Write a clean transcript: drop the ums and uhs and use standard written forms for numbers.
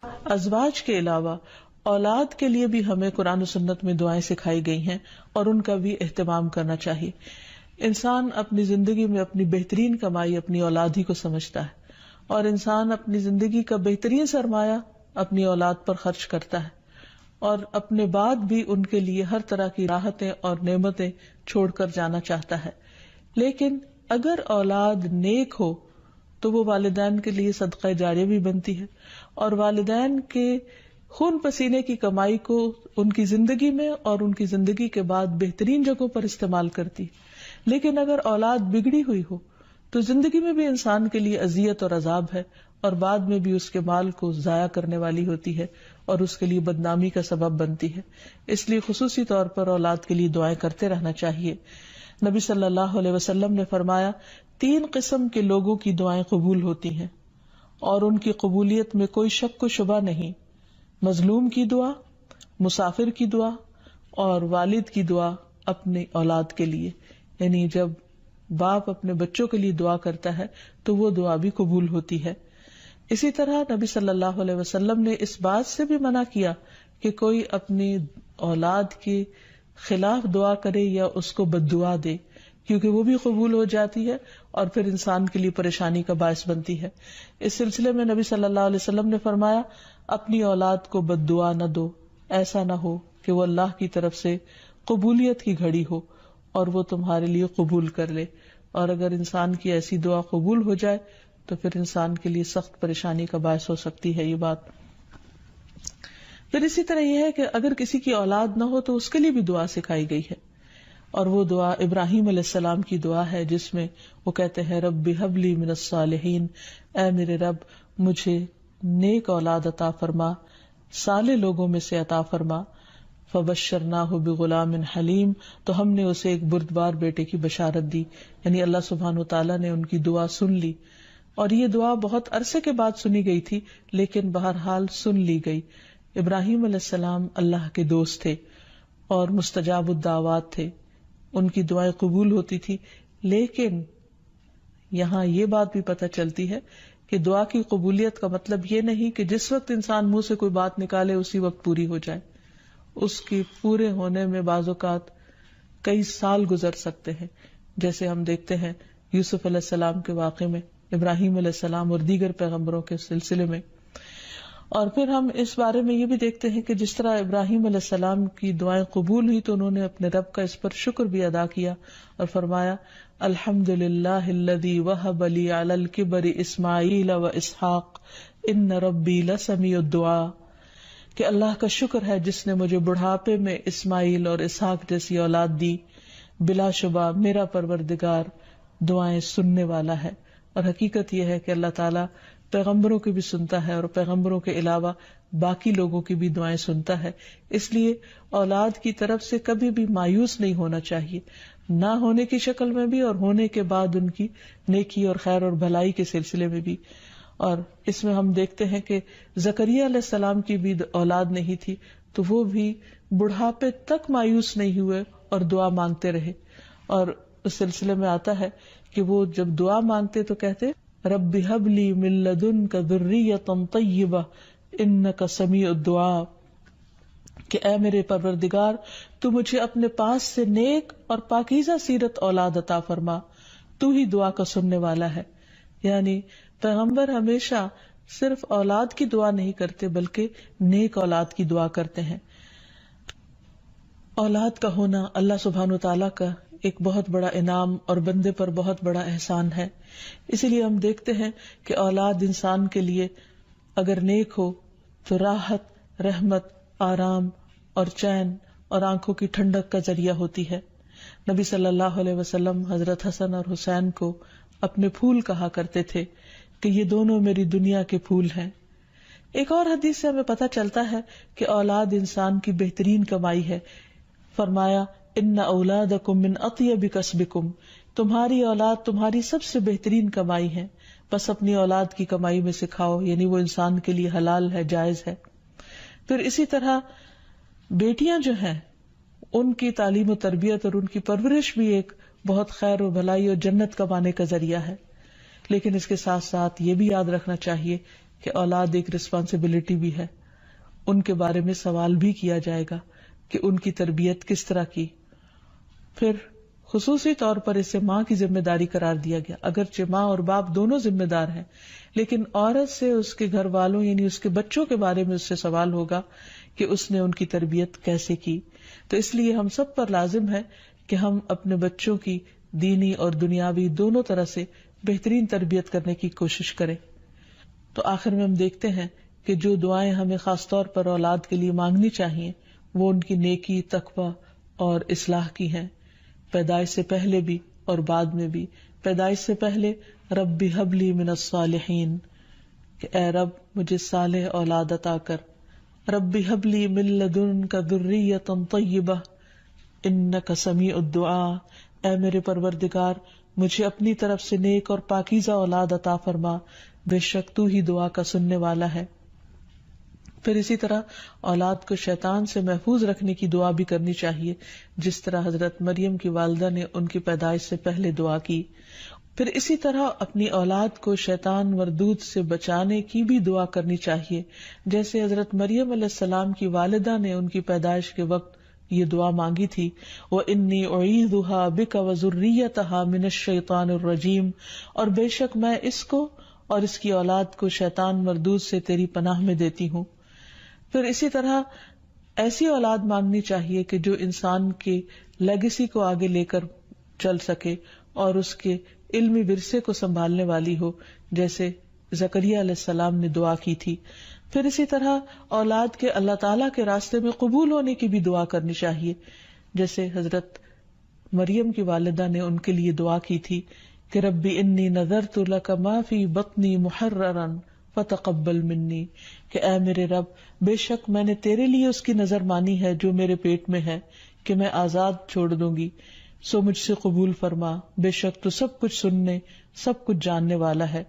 ازواج کے علاوہ اولاد کے لیے بھی ہمیں قرآن و سنت میں دعائیں سکھائی گئی ہیں اور ان کا بھی اہتمام کرنا چاہیے. انسان اپنی زندگی میں اپنی بہترین کمائی اپنی اولاد ہی کو سمجھتا ہے، اور انسان اپنی زندگی کا بہترین سرمایہ اپنی اولاد پر خرچ کرتا ہے، اور اپنے بعد بھی ان کے لیے ہر طرح کی راحتیں اور نعمتیں چھوڑ کر جانا چاہتا ہے. لیکن اگر اولاد نیک ہو تو وہ والدین کے لیے صدقہ جاریہ بھی بنتی ہے، اور والدین کے خون پسینے کی کمائی کو ان کی زندگی میں اور ان کی زندگی کے بعد بہترین جگہوں پر استعمال کرتی. لیکن اگر اولاد بگڑی ہوئی ہو تو زندگی میں بھی انسان کے لیے اذیت اور عذاب ہے، اور بعد میں بھی اس کے مال کو ضائع کرنے والی ہوتی ہے اور اس کے لیے بدنامی کا سبب بنتی ہے. اس لیے خصوصی طور پر اولاد کے لیے دعائیں کرتے رہنا چاہیے. نبی صلی اللہ علیہ وسلم نے فرمایا 3 قسم کے لوگوں کی دعائیں قبول ہوتی ہیں اور ان کی قبولیت میں کوئی شک و شبہ نہیں: مظلوم کی دعا، مسافر کی دعا، اور والد کی دعا اپنی اولاد کے لیے. یعنی جب باپ اپنے بچوں کے لیے دعا کرتا ہے تو وہ دعا بھی قبول ہوتی ہے. اسی طرح نبی صلی اللہ علیہ وسلم نے اس بات سے بھی منع کیا کہ کوئی اپنی اولاد کے خلاف دعا کرے یا اس کو بد دعا دے، کیونکہ وہ بھی قبول ہو جاتی ہے اور پھر انسان کے لیے پریشانی کا باعث بنتی ہے. اس سلسلے میں نبی صلی اللہ علیہ وسلم نے فرمایا اپنی اولاد کو بد دعا نہ دو، ایسا نہ ہو کہ وہ اللہ کی طرف سے قبولیت کی گھڑی ہو اور وہ تمہارے لیے قبول کر لے. اور اگر انسان کی ایسی دعا قبول ہو جائے تو پھر انسان کے لیے سخت پریشانی کا باعث ہو سکتی ہے یہ بات. پھر اسی طرح یہ ہے کہ اگر کسی کی اولاد نہ ہو تو اس کے لیے بھی دعا سکھائی گئی ہے، اور وہ دعا ابراہیم علیہ السلام کی دعا ہے، جس میں وہ کہتے ہیں رب ہب لی من الصالحین، اے میرے رب مجھے نیک اولاد عطا فرما، صالح لوگوں میں سے عطا فرما. فبشرناہ بغلام حلیم، تو ہم نے اسے ایک بردبار بیٹے کی بشارت دی. یعنی اللہ سبحانہ وتعالیٰ نے ان کی دعا سن لی، اور یہ دعا بہت عرصے کے بعد سنی گئی تھی لیکن بہرحال سن لی گئی. ابراہیم علیہ السلام اللہ کے دوست تھے اور مستجاب الدعوات تھے، ان کی دعائیں قبول ہوتی تھی. لیکن یہاں یہ بات بھی پتہ چلتی ہے کہ دعا کی قبولیت کا مطلب یہ نہیں کہ جس وقت انسان منہ سے کوئی بات نکالے اسی وقت پوری ہو جائے. اس کی پورے ہونے میں بعض اوقات کئی سال گزر سکتے ہیں، جیسے ہم دیکھتے ہیں یوسف علیہ السلام کے واقعے میں، ابراہیم علیہ السلام اور دیگر پیغمبروں کے سلسلے میں. اور پھر ہم اس بارے میں یہ بھی دیکھتے ہیں کہ جس طرح ابراہیم علیہ السلام کی دعائیں قبول ہوئی تو انہوں نے اپنے رب کا اس پر شکر بھی ادا کیا اور فرمایا الحمد للہ الذی وہب لی علی الکبر اسماعیل و اسحاق ان ربی لسمیع الدعاء، کہ اللہ کا شکر ہے جس نے مجھے بڑھاپے میں اسماعیل اور اسحاق جیسی اولاد دی، بلا شبہ میرا پروردگار دعائیں سننے والا ہے. اور حقیقت یہ ہے کہ اللہ تعالیٰ پیغمبروں کی بھی سنتا ہے اور پیغمبروں کے علاوہ باقی لوگوں کی بھی دعائیں سنتا ہے. اس لیے اولاد کی طرف سے کبھی بھی مایوس نہیں ہونا چاہیے، نہ ہونے کی شکل میں بھی اور ہونے کے بعد ان کی نیکی اور خیر اور بھلائی کے سلسلے میں بھی. اور اس میں ہم دیکھتے ہیں کہ زکریا علیہ السلام کی بھی اولاد نہیں تھی تو وہ بھی بڑھاپے تک مایوس نہیں ہوئے اور دعا مانگتے رہے. اور اس سلسلے میں آتا ہے کہ وہ جب دعا مانگتے تو کہتے رب ہب لی من لدنک ذریۃ طیبہ انک سمیع الدعاء، کہ اے میرے پروردگار تو مجھے اپنے پاس سے نیک اور پاکیزہ سیرت اولاد عطا فرما، تو ہی دعا کا سننے والا ہے. یعنی پیغمبر ہمیشہ صرف اولاد کی دعا نہیں کرتے بلکہ نیک اولاد کی دعا کرتے ہیں. اولاد کا ہونا اللہ سبحانہ وتعالیٰ کا ایک بہت بڑا انعام اور بندے پر بہت بڑا احسان ہے. اسی لیے ہم دیکھتے ہیں کہ اولاد انسان کے لیے اگر نیک ہو تو راحت، رحمت، آرام اور چین اور آنکھوں کی ٹھنڈک کا ذریعہ ہوتی ہے. نبی صلی اللہ علیہ وسلم حضرت حسن اور حسین کو اپنے پھول کہا کرتے تھے کہ یہ دونوں میری دنیا کے پھول ہیں. ایک اور حدیث سے ہمیں پتہ چلتا ہے کہ اولاد انسان کی بہترین کمائی ہے. فرمایا ان اولادکم من اطیب کسبکم، تمہاری اولاد تمہاری سب سے بہترین کمائی ہے، بس اپنی اولاد کی کمائی میں سے کھاؤ، یعنی وہ انسان کے لیے حلال ہے، جائز ہے. پھر اسی طرح بیٹیاں جو ہیں ان کی تعلیم و تربیت اور ان کی پرورش بھی ایک بہت خیر و بھلائی اور جنت کمانے کا ذریعہ ہے. لیکن اس کے ساتھ ساتھ یہ بھی یاد رکھنا چاہیے کہ اولاد ایک رسپانسبلٹی بھی ہے، ان کے بارے میں سوال بھی کیا جائے گا کہ ان کی تربیت کس طرح کی. پھر خصوصی طور پر اسے ماں کی ذمہ داری قرار دیا گیا. اگرچہ ماں اور باپ دونوں ذمہ دار ہیں، لیکن عورت سے اس کے گھر والوں یعنی اس کے بچوں کے بارے میں اس سے سوال ہوگا کہ اس نے ان کی تربیت کیسے کی. تو اس لیے ہم سب پر لازم ہے کہ ہم اپنے بچوں کی دینی اور دنیاوی دونوں طرح سے بہترین تربیت کرنے کی کوشش کریں. تو آخر میں ہم دیکھتے ہیں کہ جو دعائیں ہمیں خاص طور پر اولاد کے لیے مانگنی چاہیے وہ ان کی نیکی، تقوی اور اصلاح کی ہیں، پیدائش سے پہلے بھی اور بعد میں بھی. پیدائش سے پہلے رب ہب لی من الصالحین، کہ اے رب مجھے صالح اولاد عطا کر. رب ہب لی من لدنک ذریۃ طیبہ انک سمیع الدعاء، اے میرے پروردگار مجھے اپنی طرف سے نیک اور پاکیزہ اولاد عطا فرما، بے شک تو ہی دعا کا سننے والا ہے. پھر اسی طرح اولاد کو شیطان سے محفوظ رکھنے کی دعا بھی کرنی چاہیے، جس طرح حضرت مریم کی والدہ نے ان کی پیدائش سے پہلے دعا کی. پھر اسی طرح اپنی اولاد کو شیطان مردود سے بچانے کی بھی دعا کرنی چاہیے، جیسے حضرت مریم علیہ السلام کی والدہ نے ان کی پیدائش کے وقت یہ دعا مانگی تھی، وَإِنِّي أُعِيذُهَا بِكَ وَذُرِّيَّتَهَا مِنَ الشَّيْطَانِ الرَّجِيمِ، اور بے شک میں اس کو اور اس کی اولاد کو شیطان مردود سے تیری پناہ میں دیتی ہوں. پھر اسی طرح ایسی اولاد مانگنی چاہیے کہ جو انسان کے لیگیسی کو آگے لے کر چل سکے اور اس کے علمی ورثے کو سنبھالنے والی ہو، جیسے زکریا علیہ السلام نے دعا کی تھی. پھر اسی طرح اولاد کے اللہ تعالیٰ کے راستے میں قبول ہونے کی بھی دعا کرنی چاہیے، جیسے حضرت مریم کی والدہ نے ان کے لیے دعا کی تھی کہ ربی انی نذرت لک ما فی بطنی محررا فتقبل منی، کہ اے میرے رب بے شک میں نے تیرے لیے اس کی نظر مانی ہے جو میرے پیٹ میں ہے کہ میں آزاد چھوڑ دوں گی، سو مجھ سے قبول فرما، بے شک تو سب کچھ سننے سب کچھ جاننے والا ہے.